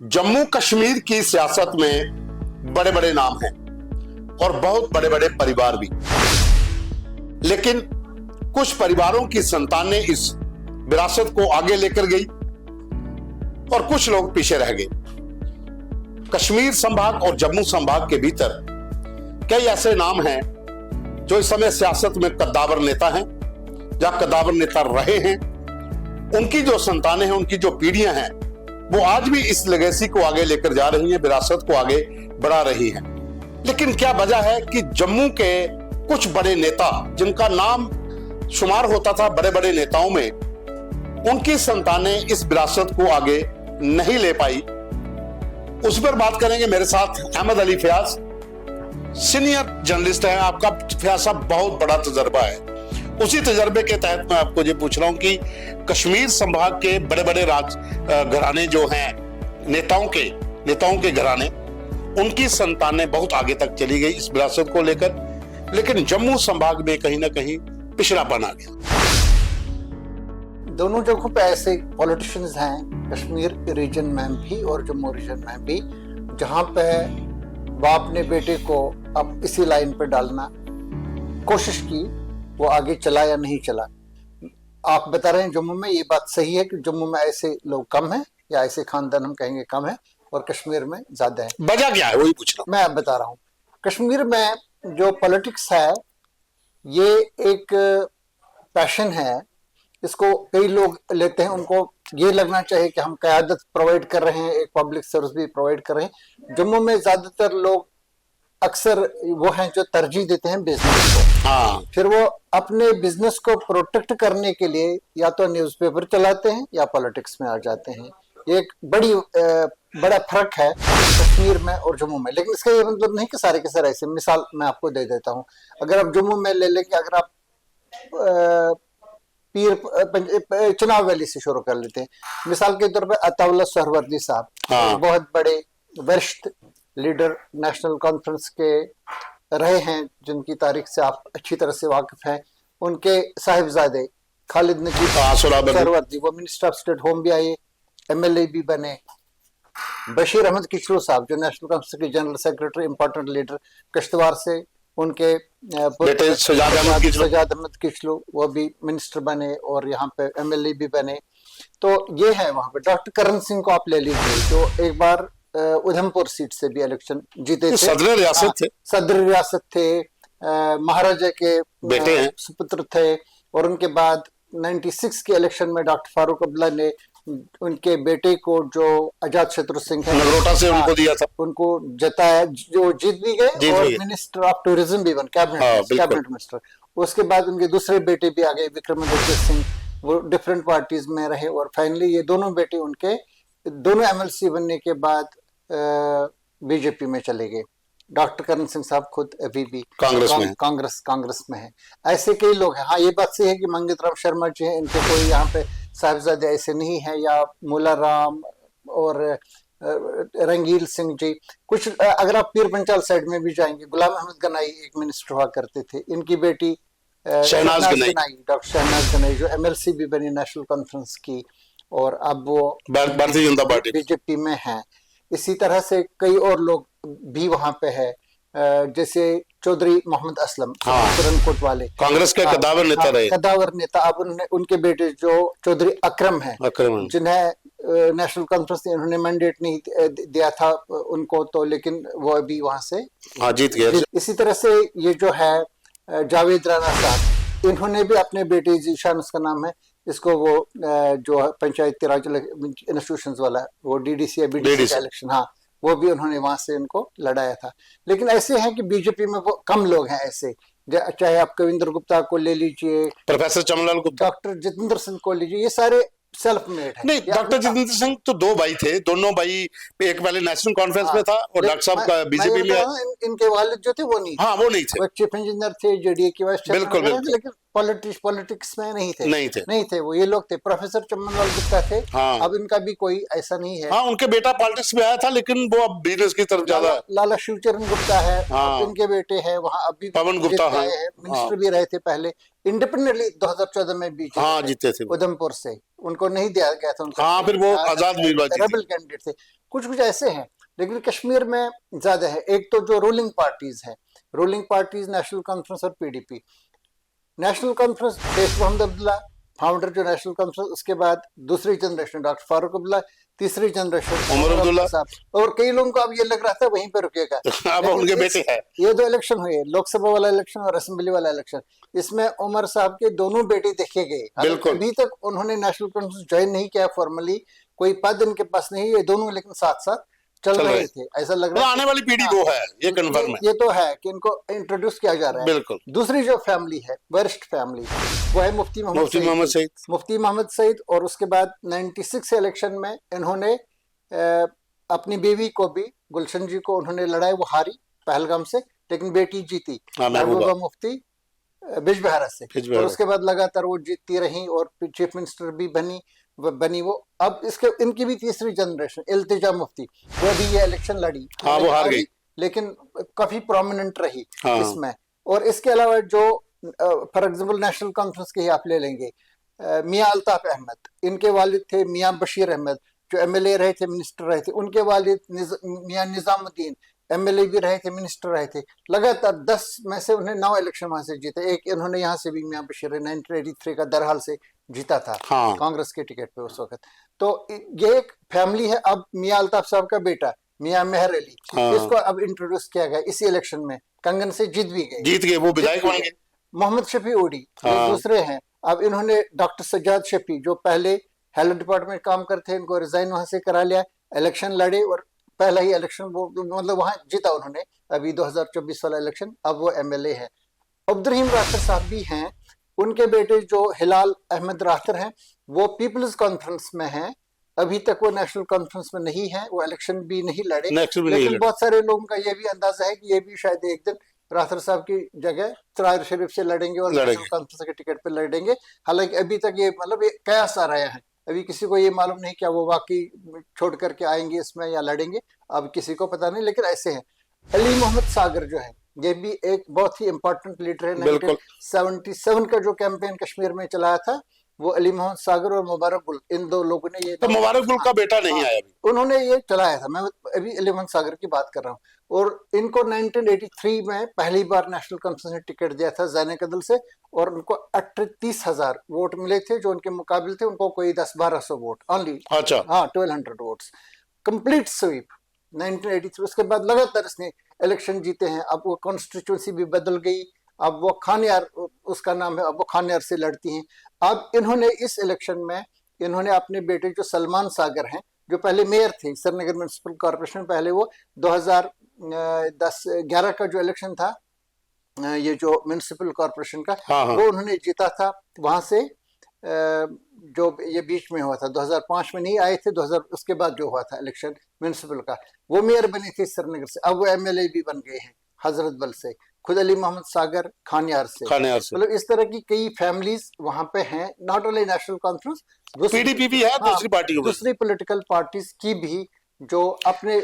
जम्मू कश्मीर की सियासत में बड़े बड़े नाम हैं और बहुत बड़े बड़े परिवार भी, लेकिन कुछ परिवारों की संतानें इस विरासत को आगे लेकर गई और कुछ लोग पीछे रह गए। कश्मीर संभाग और जम्मू संभाग के भीतर कई ऐसे नाम हैं जो इस समय सियासत में कद्दावर नेता हैं, जहां कद्दावर नेता रहे हैं। उनकी जो संतानें हैं, उनकी जो पीढ़ियां हैं, वो आज भी इस लेगेसी को आगे लेकर जा रही हैं, विरासत को आगे बढ़ा रही हैं। लेकिन क्या वजह है कि जम्मू के कुछ बड़े नेता, जिनका नाम शुमार होता था बड़े बड़े नेताओं में, उनकी संतानें इस विरासत को आगे नहीं ले पाई? उस पर बात करेंगे। मेरे साथ अहमद अली फयाज, सीनियर जर्नलिस्ट हैं। आपका फयाज साहब बहुत बड़ा तजर्बा है। उसी तजर्बे के तहत मैं आपको ये पूछ रहा हूं कि कश्मीर संभाग के बड़े बड़े घराने जो हैं, नेताओं के घराने, उनकी संतानें बहुत आगे तक चली गई इस विरासत को लेकर, लेकिन जम्मू संभाग में कहीं ना कहीं पिछड़ापन आ गया। दोनों जगहों पे ऐसे पॉलिटिशियंस हैं, कश्मीर रीजन में भी और जम्मू रीजन में भी, जहां पे बाप ने बेटे को अब इसी लाइन पे डालना कोशिश की, वो आगे चला या नहीं चला। आप बता रहे हैं जम्मू में, ये बात सही है कि जम्मू में ऐसे लोग कम हैं, या ऐसे खानदान हम कहेंगे कम है, और कश्मीर में ज्यादा है। वजह क्या है, वही पूछ रहा हूं। मैं अब बता रहा हूँ। कश्मीर में जो पॉलिटिक्स है, ये एक पैशन है। इसको कई लोग लेते हैं, उनको ये लगना चाहिए कि हम क़यादत प्रोवाइड कर रहे हैं, एक पब्लिक सर्विस भी प्रोवाइड कर रहे हैं। जम्मू में ज्यादातर लोग अक्सर वो हैं जो तरजीह देते हैं बिजनेस को। फिर वो अपने बिजनेस को प्रोटेक्ट करने के लिए या तो न्यूज़पेपर चलाते हैं या पॉलिटिक्स में आ जाते हैं। ये एक बड़ा फर्क है कश्मीर में और जम्मू में। लेकिन इसका ये मतलब नहीं कि सारे के सारे ऐसे। मिसाल मैं आपको दे देता हूँ। अगर आप जम्मू में ले लेंगे, अगर आप चुनाव वैली से शुरू कर लेते हैं। मिसाल के तौर पर अताउल्लाह सहरवर्दी साहब, बहुत बड़े वरिष्ठ लीडर नेशनल कॉन्फ्रेंस के रहे हैं, जिनकी तारीख से आप अच्छी तरह से वाकिफ हैं। उनके साहिबजादे खालिद नजीब सहरवर्दी, वो मिनिस्टर ऑफ स्टेट होम भी आए, MLA भी बने। बशीर अहमद किचलू साहब, जो नेशनल कॉन्फ्रेंस के जनरल सेक्रेटरी, इंपॉर्टेंट लीडर, कश्तवार से, उनके बेटे सजाद अहमद किचलू, वो भी मिनिस्टर बने और यहाँ पे MLA भी बने। तो ये है वहां पे। डॉक्टर करण सिंह को आप ले लीजिए, जो एक बार उधमपुर सीट से भी इलेक्शन जीते थे, सदर रियासत थे, महाराजा के बेटे हैं, सुपुत्र थे। और उनके बाद 96 के इलेक्शन में डॉक्टर फारूक अब्दुल्ला ने उनके बेटे को, जो आजाद शत्रु सिंह है, नगरोटा से उनको दिया था, उनको जताया, जो जीत भी गए और मिनिस्टर ऑफ टूरिज्म भी बन, कैबिनेट मिनिस्टर। उसके बाद उनके दूसरे बेटे भी आ गए, विक्रमादित्य सिंह, वो डिफरेंट पार्टीज में रहे। और फाइनली ये दोनों बेटे उनके दोनों MLC बनने के बाद बीजेपी में चले गए। डॉक्टर करण सिंह साहब खुद अभी भी कांग्रेस में है। ऐसे कई लोग हैं। हाँ, ये बात सही है कि मंगत राम शर्मा जी हैं, इनके कोई यहाँ पे साहिबजादे ऐसे नहीं है, या मुला राम और रंगील सिंह जी। कुछ अगर आप पीर पंचाल साइड में भी जाएंगे, गुलाम अहमद गनाई एक मिनिस्टर हुआ करते थे, इनकी बेटी शहनाज गनाई, डॉक्टर शहनाज गनाई, जो MLC भी बनी नेशनल कॉन्फ्रेंस की, और अब वो भारतीय जनता पार्टी बीजेपी में है। इसी तरह से कई और लोग भी वहां पे है, जैसे चौधरी मोहम्मद असलम, सुरनकोट वाले, कांग्रेस के कदावर नेता। अब उनके बेटे जो चौधरी अकरम है, जिन्हें नेशनल कॉन्फ्रेंस ने उन्होंने मैंडेट नहीं दिया था उनको, तो लेकिन वो अभी वहां से जीत गए। इसी तरह से ये जो है जावेद राणा साहब, इन्होंने भी अपने बेटे, जीशान उसका नाम है, इसको वो जो पंचायती राज इंस्टीट्यूशंस वाला, वो DDC BDC का इलेक्शन, हाँ, वो भी उन्होंने वहां से उनको लड़ाया था। लेकिन ऐसे हैं कि बीजेपी में वो कम लोग हैं ऐसे, चाहे आप कविंद्र गुप्ता को ले लीजिए, प्रोफेसर चमनलाल गुप्ता, डॉक्टर जितेंद्र सिंह को लीजिए, ये सारे सेल्फ मेड है। नहीं, डॉक्टर जितेंद्र सिंह तो दो भाई थे, दोनों भाई, एक पहले नेशनल कॉन्फ्रेंस में था और डॉक्टर साहब का बीजेपी में। इनके वालिद जो थे वो नहीं थे, वो चीफ इंजीनियर थे, JDA के वाइस चेयरमैन, लेकिन पॉलिटिक्स में नहीं थे वो। ये लोग थे, प्रोफेसर चमनलाल गुप्ता थे। अब इनका भी कोई ऐसा नहीं है। उनके बेटा पॉलिटिक्स में आया था, लेकिन वो अब बिजनेस की तरफ ज्यादा। लाला शिवचरण गुप्ता है, इनके बेटे हैं, वहाँ अभी पवन गुप्ता है, मिनिस्टर भी रहे थे पहले। इंडिपेंडेंटली 2014 में भी जीते थे उधमपुर से। उनको नहीं दिया गया था उनका। हाँ, फिर वो आजाद उम्मीदवार जी थे। रेबल कैंडिडेट थे। कुछ कुछ ऐसे हैं, लेकिन कश्मीर में ज्यादा है। एक तो जो रूलिंग पार्टीज है, रूलिंग पार्टीज नेशनल कॉन्फ्रेंस और PDP. National Conference Sheikh Mohammad Abdullah founder जो नेशनल कॉन्फ्रेंस, उसके बाद दूसरी जनरेशन डॉक्टर फारूक अब्दुल्ला, तीसरी जनरेशन उमर अब्दुल्ला साहब, और कई लोगों को अब ये लग रहा था वहीं पे रुकेगा। अब उनके बेटे हैं। ये दो इलेक्शन हुए, लोकसभा वाला इलेक्शन और असेंबली वाला इलेक्शन, इसमें उमर साहब के दोनों बेटे देखे गए। बिल्कुल। अभी तक उन्होंने नेशनल कॉन्फ्रेंस ज्वाइन नहीं किया फॉर्मली, कोई पद इनके पास नहीं, ये दोनों लेकिन साथ साथ चल रहे थे। ऐसा लग रहा है आने वाली पीढ़ी वो है, ये कन्फर्म है। ये तो है कि इनको इंट्रोड्यूस किया जा रहा है। बिल्कुल। दूसरी जो फैमिली है, वरिष्ठ फैमिली, वो है मुफ्ती मोहम्मद सईद। मुफ्ती मोहम्मद सईद। और उसके बाद 96 इलेक्शन में इन्होंने अपनी बीवी को भी, गुलशन जी को उन्होंने लड़ाई, वो हारी पहलगाम से, लेकिन बेटी जीती महबूबा मुफ्ती बिजबहारा से। और उसके बाद लगातार वो जीतती रही और चीफ मिनिस्टर भी बनी वो। अब इसके इनकी भी तीसरी जनरेशन इल्तिजा मुफ्ती, वो भी ये इलेक्शन लड़ी, वो हार गई, लेकिन काफी प्रोमिनेंट रही इसमें। और इसके अलावा जो फॉर एग्जांपल नेशनल कॉन्फ्रेंस के ही आप ले लेंगे, मियां अल्ताफ अहमद, इनके वालिद थे मियां बशीर अहमद, जो एमएलए रहे थे, मिनिस्टर रहे थे। उनके वालिद मियां निजामुद्दीन, एमएलए भी रहे थे, मिनिस्टर रहे थे। लगातार 10 में से उन्हें 9 इलेक्शन वहां से जीते। एक इन्होंने यहाँ से भी मियां बशीर 1983 का दरहाल से जीता था, कांग्रेस के टिकट पे उस वक्त। तो ये एक फैमिली है। अब मियां अल्ताफ साहब का बेटा मियां मेहर अली, इसको अब इंट्रोड्यूस किया गया इसी इलेक्शन में, कंगन से जीत गए, वो विधायक बन गए। मोहम्मद शफी ओडी दूसरे हैं। अब इन्होंने डॉक्टर सज्जाद शफी, जो पहले हेल्थ डिपार्टमेंट में काम करते हैं, इनको रिजाइन वहां से करा लिया, इलेक्शन लड़े और पहला ही इलेक्शन वो मतलब वहां जीता उन्होंने, अभी 2024 वाला इलेक्शन। अब वो एमएलए है। अब्दुर्रहीम राथर साहब भी हैं, उनके बेटे जो हिलाल अहमद राथर हैं, वो पीपल्स कॉन्फ्रेंस में हैं। अभी तक वो नेशनल कॉन्फ्रेंस में नहीं है, वो इलेक्शन भी नहीं लड़े, लेकिन बहुत सारे लोगों का ये भी अंदाजा है कि ये भी शायद एक दिन राथर साहब की जगह त्रायर शरीफ से लड़ेंगे और नेशनल कॉन्फ्रेंस के टिकट पे लड़ेंगे। हालांकि अभी तक ये मतलब कयास आ रहा है, अभी किसी को ये मालूम नहीं क्या वो वाकई छोड़ करके आएंगे इसमें या लड़ेंगे, अब किसी को पता नहीं। लेकिन ऐसे हैं। अली मोहम्मद सागर जो है, ये भी एक बहुत ही इंपॉर्टेंट लीडर है। 1977 का जो कैंपेन कश्मीर में चलाया था, वो अली मोहम्मद सागर और मुबारक गुल, इन दो लोगों ने ये, तो मुबारक गुल का बेटा नहीं आया अभी, उन्होंने ये चलाया था। मैं अभी अली मोहम्मद सागर की बात कर रहा हूँ। और इनको 1983 में पहली बार नेशनल कॉन्फ्रेंस ने टिकट दिया था जैनक अदल से, और उनको 38,000 वोट मिले थे, जो उनके मुकाबले थे उनको कोई 10-1200 वोट ओनली। अच्छा, हाँ, 1200 वोट्स, कंप्लीट स्वीप 1983। उसके बाद लगातार इसने इलेक्शन जीते हैं। अब वो कॉन्स्टिट्यूंसी भी बदल गई, अब वो खानियार उसका नाम है, अब वो खानियार से लड़ती हैं। अब इन्होंने इस इलेक्शन में इन्होंने अपने बेटे जो सलमान सागर हैं, जो पहले मेयर थे श्रीनगर म्युनिसिपल कॉर्पोरेशन, पहले वो 2010-11 का जो इलेक्शन था, ये जो म्युनिसिपल कॉर्पोरेशन का, वो उन्होंने जीता था वहां से। जो ये बीच में हुआ था 2005 में नहीं आए थे, 2000 उसके बाद जो हुआ था इलेक्शन म्युनिसिपल का, वो मेयर बने थे श्रीनगर से। अब वो एमएलए भी बन गए हैं हजरत बल से। खुद अली मोहम्मद सागर खानियार से। मतलब इस तरह की कई फैमिलीज वहां पे हैं। Not only national conference, PDP भी है, दूसरी पॉलिटिकल पार्टीज की भी, जो अपने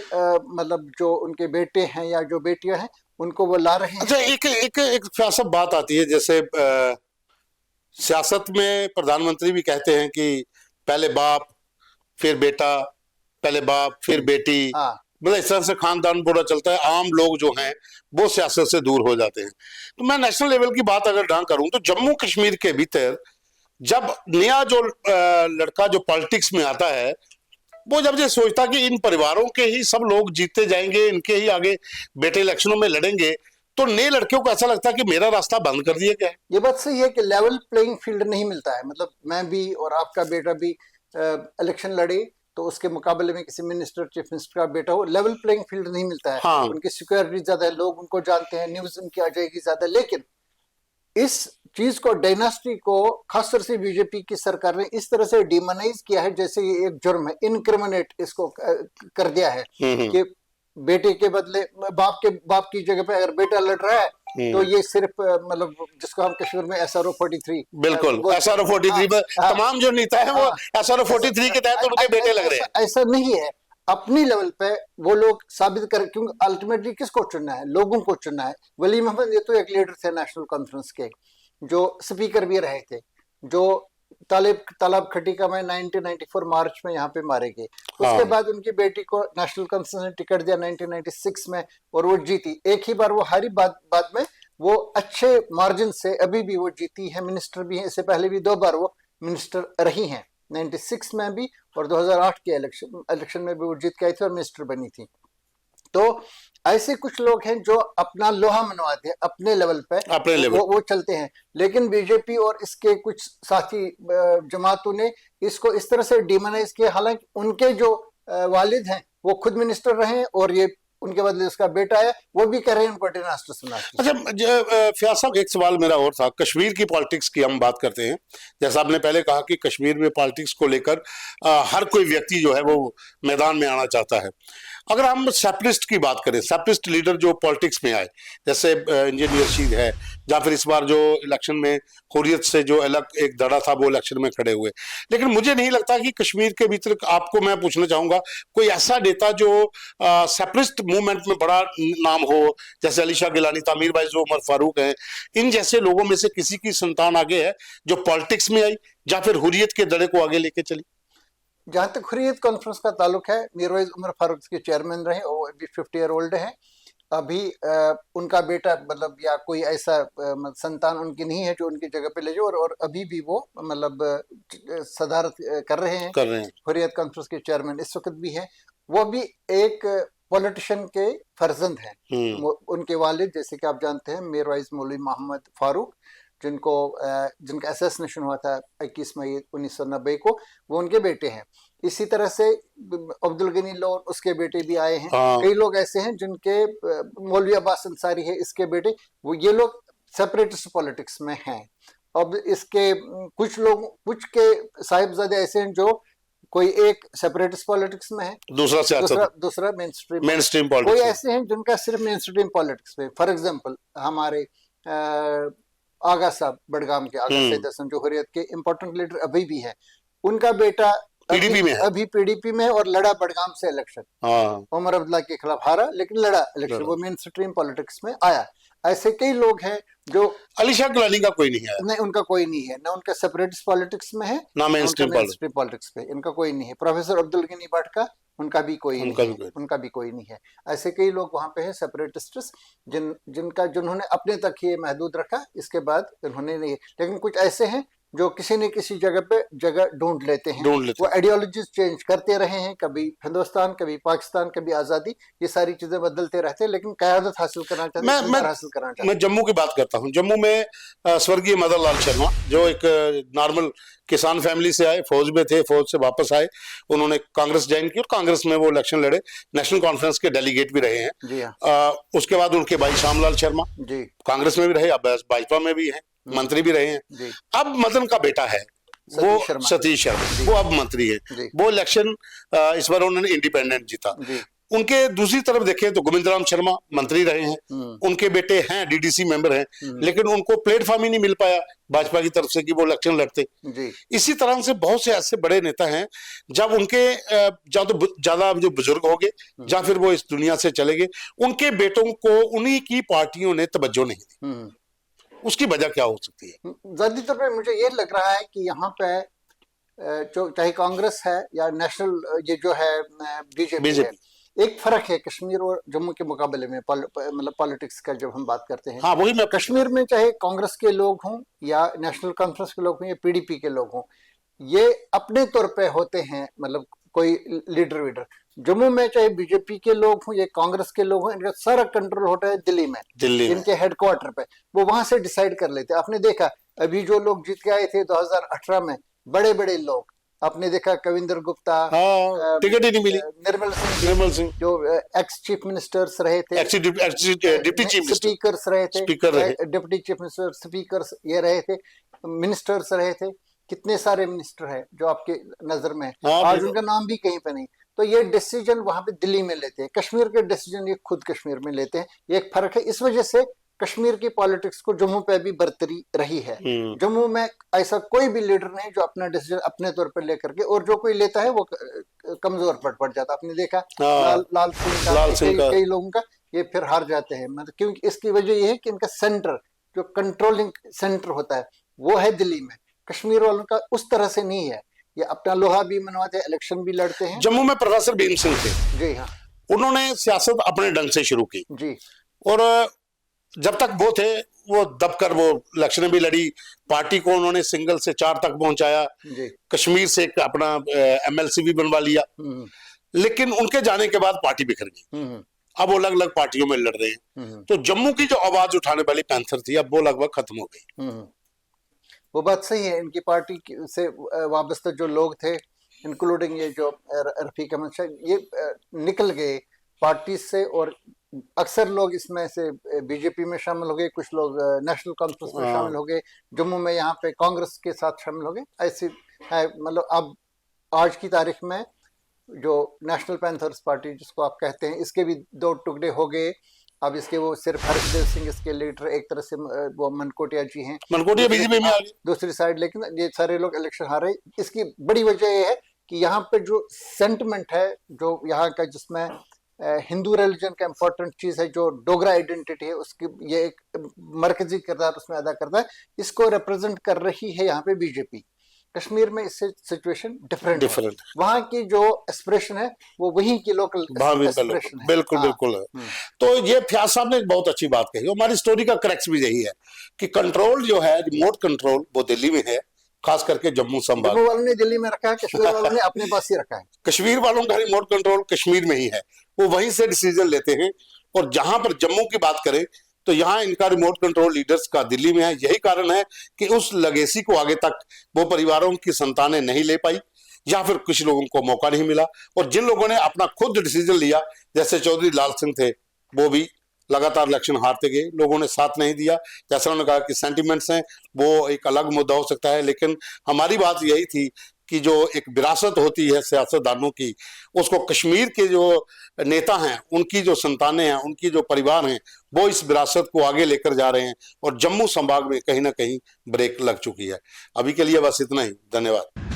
मतलब जो उनके बेटे हैं या जो बेटियां हैं, उनको वो ला रहे हैं। अच्छा, एक सब बात आती है, जैसे सियासत में प्रधानमंत्री भी कहते हैं कि पहले बाप फिर बेटा, पहले बाप फिर बेटी, मतलब इस तरह से खानदान पूरा चलता है। आम लोग जो हैं वो सियासत से दूर हो जाते हैं। तो मैं नेशनल लेवल की बात अगर ना करूं, तो जम्मू कश्मीर के भीतर जब नया जो लड़का जो पॉलिटिक्स में आता है, वो जब ये सोचता कि इन परिवारों के ही सब लोग जीतते जाएंगे, इनके ही आगे बेटे इलेक्शनों में लड़ेंगे, तो नए लड़कियों को ऐसा लगता है कि मेरा रास्ता बंद कर दिया गया है। ये बात सही है कि लेवल प्लेइंग फील्ड नहीं मिलता है। मतलब मैं भी और आपका बेटा भी इलेक्शन लड़े, तो उसके मुकाबले में किसी मिनिस्टर, चीफ मिनिस्टर का बेटा हो, लेवल प्लेइंग फील्ड नहीं मिलता है। हाँ। उनकी सिक्योरिटी ज्यादा है, लोग उनको जानते हैं, न्यूज उनकी आ जाएगी ज्यादा। लेकिन इस चीज को, डायनास्टी को, खासतौर से बीजेपी की सरकार ने इस तरह से डिमोनाइज किया है, जैसे ये एक जुर्म है, इनक्रिमिनेट इसको कर दिया है कि बेटे के बदले बाप की जगह पे अगर बेटा लड़ रहा है, तो ये सिर्फ मतलब जिसको हम कश्मीर में SRO 43, बिल्कुल SRO 43 पर तमाम जो नेता है वो SRO 43 के तहत उनके बेटे लग रहे हैं। ऐसा नहीं है। अपनी लेवल पे वो लोग साबित कर, क्योंकि अल्टीमेटली किसको चुनना है? लोगों को चुनना है। वली मोहम्मद ये तो एक लीडर थे नेशनल कॉन्फ्रेंस के, जो स्पीकर भी रहे थे, जो तालाब खटीका में 1994 मार्च में यहाँ पे मारे गए। उसके बाद उनकी बेटी को नेशनल कॉन्फ्रेंस ने टिकट दिया 1996 में और वो जीती। एक ही बार वो हारी, बाद में वो अच्छे मार्जिन से अभी भी वो जीती है, मिनिस्टर भी है। इससे पहले भी 2 बार वो मिनिस्टर रही हैं, 96 में भी और 2008 के इलेक्शन में भी वो जीत के आई थी और मिनिस्टर बनी थी। तो ऐसे कुछ लोग हैं जो अपना लोहा मनवाते हैं अपने लेवल पे, वो चलते हैं। लेकिन बीजेपी और इसके कुछ साथी जमातों ने इसको इस तरह से डिमोनाइज किया, हालांकि उनके जो वालिद हैं वो खुद मिनिस्टर रहे हैं और ये उनके बदले उसका बेटा है, वो भी कह रहे हैं उनको डिजास्टर सुना। अच्छा फयाज साहब, एक सवाल मेरा और था। कश्मीर की पॉलिटिक्स की हम बात करते हैं, जैसा आपने पहले कहा कि कश्मीर में पॉलिटिक्स को लेकर हर कोई व्यक्ति जो है वो मैदान में आना चाहता है। अगर हम सेपरेटिस्ट की बात करें, सेपरेटिस्ट लीडर जो पॉलिटिक्स में आए, जैसे इंजीनियर रशीद है, या फिर इस बार जो इलेक्शन में हुर्रियत से जो अलग एक धड़ा था वो इलेक्शन में खड़े हुए, लेकिन मुझे नहीं लगता कि कश्मीर के भीतर, आपको मैं पूछना चाहूंगा, कोई ऐसा नेता जो सेपरेटिस्ट मूवमेंट में बड़ा नाम हो, जैसे अली शाह गिलानी, तामीर भाई, जो उमर फारूक हैं, इन जैसे लोगों में से किसी की संतान आगे है जो पॉलिटिक्स में आई या फिर हुर्रियत के धड़े को आगे लेके चली? जहां तक हुर्रियत कॉन्फ्रेंस का ताल्लुक है, मीरवाइज उमर फारूक के चेयरमैन रहे, वो अभी 50 ईयर ओल्ड है। अभी उनका बेटा मतलब या कोई ऐसा संतान उनकी नहीं है जो उनकी जगह पे ले जाए, और अभी भी वो मतलब सदारत कर रहे हैं हुर्रियत कॉन्फ्रेंस के चेयरमैन इस वक्त भी है। वो भी एक पॉलिटिशियन के फर्जंद हैं। उनके वालिद, जैसे कि आप जानते हैं, मीरवाइज मौलवी मोहम्मद फारूक, जिनका असैसिनेशन हुआ था 21 मई 1990 को, वो उनके बेटे हैं। इसी तरह से अब्दुल गनी लोन, उसके बेटे भी आए हैं। कई लोग ऐसे हैं जिनके, मौलवी अब्बास अंसारी है, इसके बेटे, वो ये लोग सेपरेटिस्ट पॉलिटिक्स में हैं। अब इसके कुछ के साहिबजादे ऐसे हैं जो कोई एक सेपरेटिस्ट पॉलिटिक्स में है, दूसरा मेन स्ट्रीम पॉलिटिक्स। कोई ऐसे हैं जिनका सिर्फ मेन स्ट्रीम पॉलिटिक्स में, फॉर एग्जांपल हमारे आगा साहब बड़गाम के, आगा सैयद हसन, जो हुर्रियत के इम्पोर्टेंट लीडर अभी भी है, उनका बेटा पीडीपी में है, अभी पीडीपी में, और लड़ा बड़गाम से इलेक्शन, उमर अब्दुल्ला के खिलाफ हारा, लेकिन लड़ा इलेक्शन, वो मेन स्ट्रीम पॉलिटिक्स में आया। ऐसे कई लोग हैं जो, अली शाह गिलानी का कोई नहीं है, नहीं उनका कोई नहीं है, ना उनका सेपरेटिस्ट पॉलिटिक्स में है, ना मेन स्ट्रीम पॉलिटिक्स पे इनका कोई नहीं है। प्रोफेसर अब्दुल गनी भट्ट का, उनका भी कोई नहीं है। ऐसे कई लोग वहां पे हैं सेपरेटिस्ट, जिन्होंने अपने तक ये महदूद रखा, इसके बाद उन्होंने नहीं। लेकिन कुछ ऐसे हैं जो किसी न किसी जगह पे जगह ढूंढ लेते हैं, वो आइडियोलॉजीज चेंज करते रहे हैं, कभी हिंदुस्तान, कभी पाकिस्तान, कभी आजादी, ये सारी चीजें बदलते रहते हैं, लेकिन क़यादत हासिल करना चाहते हैं। मैं जम्मू की बात करता हूँ। जम्मू में स्वर्गीय मदन लाल शर्मा, जो एक नॉर्मल किसान फैमिली से आए, फौज में थे, फौज से वापस आए, उन्होंने कांग्रेस ज्वाइन की और कांग्रेस में वो इलेक्शन लड़े, नेशनल कॉन्फ्रेंस के डेलीगेट भी रहे हैं। उसके बाद उनके भाई श्यामलाल शर्मा कांग्रेस में भी रहे, अब भाजपा में भी है, मंत्री भी रहे हैं। अब मदन का बेटा है वो सतीश शर्मा, वो अब मंत्री है। वो इलेक्शन इस बार उन्होंने इंडिपेंडेंट जीता। उनके दूसरी तरफ देखें तो गोविंद राम शर्मा मंत्री रहे हैं, उनके बेटे हैं डीडीसी मेंबर हैं, लेकिन उनको प्लेटफॉर्म ही नहीं मिल पाया भाजपा की तरफ से कि वो इलेक्शन लड़ते। इसी तरह से बहुत से ऐसे बड़े नेता हैं, जब उनके ज्यादा जो बुजुर्ग हो गए या फिर वो इस दुनिया से चले गए, उनके बेटों को उन्हीं की पार्टियों ने तवज्जो नहीं दी। उसकी वजह क्या हो सकती है? ज्यादा तौर पर मुझे ये लग रहा है कि यहाँ पे जो चाहे कांग्रेस है या नेशनल ये जो है बीजेपी है, एक फर्क है कश्मीर और जम्मू के मुकाबले में, मतलब पॉलिटिक्स का जब हम बात करते हैं। हाँ, वही मैं, कश्मीर में चाहे कांग्रेस के लोग हों या नेशनल कॉन्फ्रेंस के लोग हों या पीडीपी के लोग हों, ये अपने तौर पे होते हैं, मतलब कोई लीडर वीडर। जम्मू में चाहे बीजेपी के लोग हों या कांग्रेस के लोग हों, इनका सारा कंट्रोल होता है दिल्ली में, इनके हेडक्वार्टर पे, वो वहां से डिसाइड कर लेते हैं। आपने देखा अभी जो लोग जीत के आए थे 2018 में, बड़े बड़े लोग, आपने देखा कविंदर गुप्ता, टिकट ही नहीं मिली, निर्मल सिंह जो एक्स चीफ मिनिस्टर्स रहे थे, डिप्टी चीफ स्पीकर्स रहे थे, डिप्टी चीफ मिनिस्टर, स्पीकर्स ये रहे थे, मिनिस्टर्स रहे थे। कितने सारे मिनिस्टर हैं जो आपके नजर में है, आज उनका नाम भी कहीं पे नहीं। तो ये डिसीजन वहां पे दिल्ली में लेते हैं, कश्मीर के डिसीजन ये खुद कश्मीर में लेते हैं। ये एक फर्क है। इस वजह से कश्मीर की पॉलिटिक्स को जम्मू पे भी बरतरी रही है। जम्मू में ऐसा कोई भी लीडर नहीं जो अपना डिसीजन अपने तौर पर लेकर के, और जो कोई लेता है वो कमजोर पड़ जाता। आपने देखा लाल सिंह का, कई लोगों का, ये फिर हार जाते हैं। मतलब क्योंकि इसकी वजह ये है कि इनका सेंटर, जो कंट्रोलिंग सेंटर होता है, वो है दिल्ली में। कश्मीर वालों का उस तरह से नहीं है। ये अपना लोहा भी मनवाते हैं, इलेक्शन भी लड़ते हैं। जम्मू में प्रोफेसर भीम सिंह थे, जी हाँ, उन्होंने सियासत अपने ढंग से शुरू की जी और जब तक वो थे वो दबकर वो इलेक्शन भी लड़ी, पार्टी को उन्होंने सिंगल से 4 तक पहुंचाया, जी। कश्मीर से एक अपना एमएलसी भी बनवा लिया। लेकिन उनके जाने के बाद पार्टी बिखर गई, अब वो अलग अलग पार्टियों में लड़ रहे हैं। तो जम्मू की जो आवाज उठाने वाली पैंथर थी अब वो लगभग खत्म हो गई। वो बात सही है। इनकी पार्टी से वाबस्ता जो लोग थे, इंक्लूडिंग ये जो रफीक अहमद शाह, ये निकल गए पार्टी से, और अक्सर लोग इसमें से बीजेपी में शामिल हो गए, कुछ लोग नेशनल कॉन्फ्रेंस में शामिल हो गए, जम्मू में यहाँ पे कांग्रेस के साथ शामिल हो गए। ऐसी है, मतलब अब आज की तारीख में जो नेशनल पैंथर्स पार्टी जिसको आप कहते हैं, इसके भी 2 टुकड़े हो गए। अब इसके वो सिर्फ हर्षदेव सिंह इसके लीडर, एक तरह से वो मनकोटिया जी हैं, मनकोटिया बीजेपी में आ गए दूसरी साइड। लेकिन ये सारे लोग इलेक्शन हार रहे। इसकी बड़ी वजह ये है कि यहाँ पे जो सेंटिमेंट है, जो यहाँ का, जिसमें हिंदू रिलीजन का इम्पोर्टेंट चीज है, जो डोगरा आइडेंटिटी है, उसकी ये एक मरकजी किरदार उसमें अदा करता है। इसको रिप्रेजेंट कर रही है यहाँ पे बीजेपी। कश्मीर में इससे सिचुएशन डिफरेंट है। वहाँ की जो एक्सप्रेशन है वो वहीं की लोकल एक्सप्रेशन है। बिल्कुल बिल्कुल। तो ये फयाज साहब ने एक बहुत अच्छी बात कही, हमारी स्टोरी का क्रैक्स भी यही है कि कंट्रोल जो है, रिमोट कंट्रोल, वो दिल्ली में है, खास करके जम्मू संभाग। जम्मू वालों ने दिल्ली में रखा है, कश्मीर वालों ने अपने पास ही रखा है। कश्मीर वालों का रिमोट कंट्रोल कश्मीर में ही है, वो वहीं से डिसीजन लेते हैं। और जहां पर जम्मू की बात करें तो यहाँ इनका रिमोट कंट्रोल लीडर्स का दिल्ली में है। यही कारण है कि उस लेगेसी को आगे तक वो परिवारों की संतानें नहीं ले पाई, या फिर कुछ लोगों को मौका नहीं मिला। और जिन लोगों ने अपना खुद डिसीजन लिया, जैसे चौधरी लाल सिंह थे, वो भी लगातार इलेक्शन हारते गए, लोगों ने साथ नहीं दिया। जैसा उन्होंने कहा कि सेंटिमेंट्स हैं, वो एक अलग मुद्दा हो सकता है, लेकिन हमारी बात यही थी कि जो एक विरासत होती है सियासतदानों की, उसको कश्मीर के जो नेता हैं, उनकी जो संतानें हैं, उनकी जो परिवार हैं, वो इस विरासत को आगे लेकर जा रहे हैं। और जम्मू संभाग में कहीं ना कहीं ब्रेक लग चुकी है। अभी के लिए बस इतना ही, धन्यवाद।